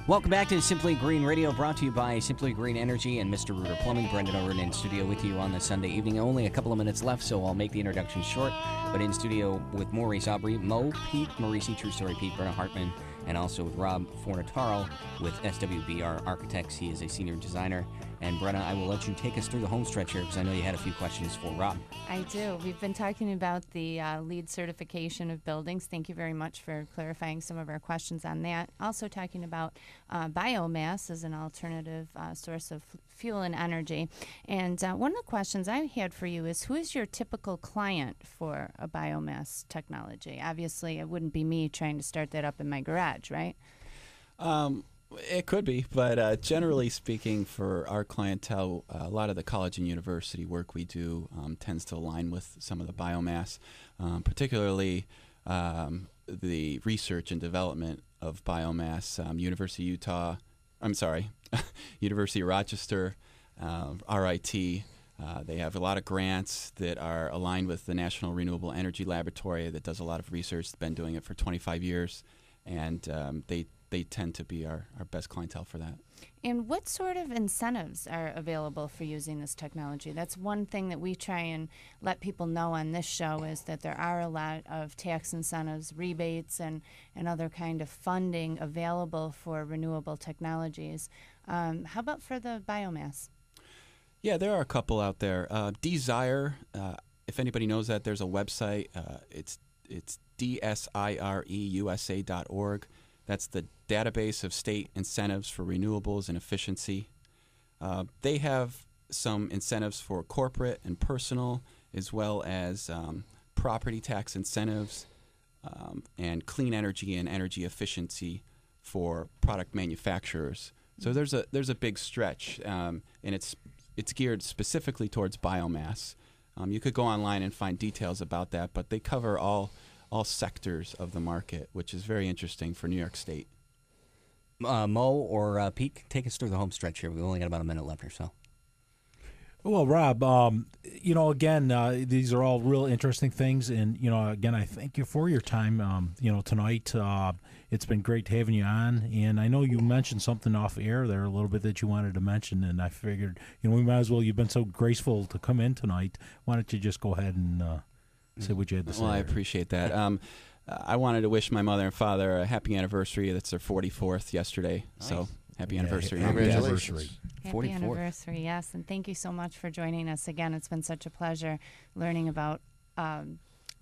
Welcome back to Simply Green Radio, brought to you by Simply Green Energy and Mr. Rooter Plumbing. Brendan Oren in studio with you on this Sunday evening. Only a couple of minutes left, so I'll make the introduction short. But in studio with Maurice Aubry, Mo, Pete, Maurice, True Story Pete, Brenna Hartman, and also with Rob Fornataro with SWBR Architects. He is a senior designer. And Brenna, I will let you take us through the home stretch here because I know you had a few questions for Rob. I do. We've been talking about the LEED certification of buildings. Thank you very much for clarifying some of our questions on that. Also talking about biomass as an alternative source of fuel and energy. And one of the questions I had for you is, who is your typical client for a biomass technology? Obviously, it wouldn't be me trying to start that up in my garage, right? It could be, but generally speaking, for our clientele, a lot of the college and university work we do tends to align with some of the biomass, particularly the research and development of biomass. University of Utah, University of Rochester, RIT. They have a lot of grants that are aligned with the National Renewable Energy Laboratory that does a lot of research. It's been doing it for 25 years, and they tend to be our best clientele for that. And what sort of incentives are available for using this technology? That's one thing that we try and let people know on this show, is that there are a lot of tax incentives, rebates, and other kind of funding available for renewable technologies. How about for the biomass? Yeah, there are a couple out there. Desire, if anybody knows that, there's a website. It's DSIREUSA.org. That's the database of state incentives for renewables and efficiency. They have some incentives for corporate and personal, as well as property tax incentives and clean energy and energy efficiency for product manufacturers. So there's a big stretch, and it's geared specifically towards biomass. You could go online and find details about that, but they cover all sectors of the market, which is very interesting for New York State. Mo or Pete, take us through the home stretch here. We've only got about a minute left or so. Well, Rob, again, these are all real interesting things. And, again, I thank you for your time, tonight. It's been great having you on. And I know you mentioned something off air there a little bit that you wanted to mention. And I figured, we might as well, you've been so graceful to come in tonight. Why don't you just go ahead and say what you had to say. Well, I appreciate that. I wanted to wish my mother and father a happy anniversary. That's their 44th yesterday. Nice. So happy anniversary. Congratulations. Happy anniversary, yes. And thank you so much for joining us again. It's been such a pleasure learning about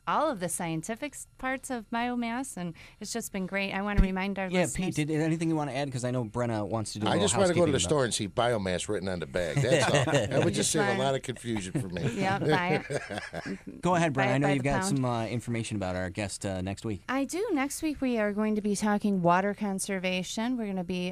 all of the scientific parts of biomass, and it's just been great. I want to remind our listeners. Yeah, Pete, anything you want to add? Because I know Brenna wants to do a I little just want to go to the housekeeping store and see biomass written on the bag. That's all. That would just save a lot of confusion for me. Yeah, buy it. Go ahead, Brenna. I know you've got pound. some information about our guest next week. I do. Next week we are going to be talking water conservation. We're going to be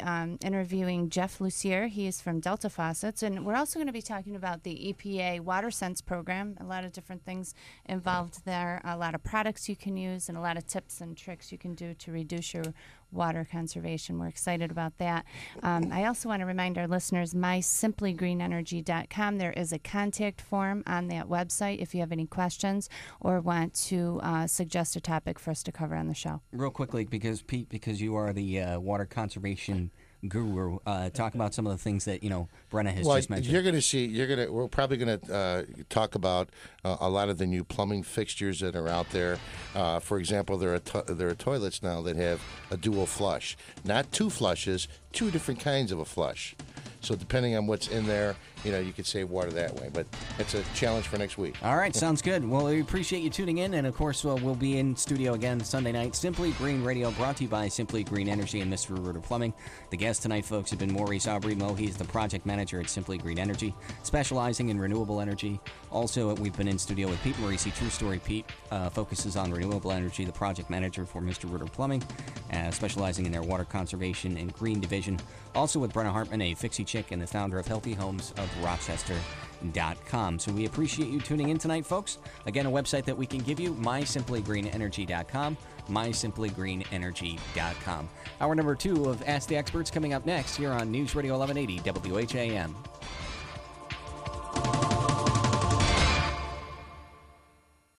interviewing Jeff Lucier. He is from Delta Faucets. And we're also going to be talking about the EPA Water Sense program. A lot of different things involved there. A lot of products you can use and a lot of tips and tricks you can do to reduce your water conservation. We're excited about that. I also want to remind our listeners, mysimplygreenenergy.com. There is a contact form on that website if you have any questions or want to suggest a topic for us to cover on the show. Real quickly, because Pete, because you are the water conservation guru, talk about some of the things that Brenna has just mentioned. You're going to see. We're probably going to talk about a lot of the new plumbing fixtures that are out there. For example, there are toilets now that have a dual flush, not two flushes, two different kinds of a flush. So depending on what's in there, you could save water that way. But it's a challenge for next week. All right, sounds good. Well, we appreciate you tuning in. And, of course, we'll be in studio again Sunday night. Simply Green Radio, brought to you by Simply Green Energy and Mr. Rooter Plumbing. The guests tonight, folks, have been Maurice Aubry. Mo, he's the project manager at Simply Green Energy, specializing in renewable energy. Also, we've been in studio with Pete Maurice. True Story Pete focuses on renewable energy, the project manager for Mr. Rooter Plumbing, specializing in their water conservation and green division. Also with Brenna Hartman, a fixie chick and the founder of Healthy Homes of Rochester.com. So we appreciate you tuning in tonight, folks. Again, a website that we can give you, mysimplygreenenergy.com, mysimplygreenenergy.com. Hour number 2 of Ask the Experts coming up next here on News Radio 1180 WHAM.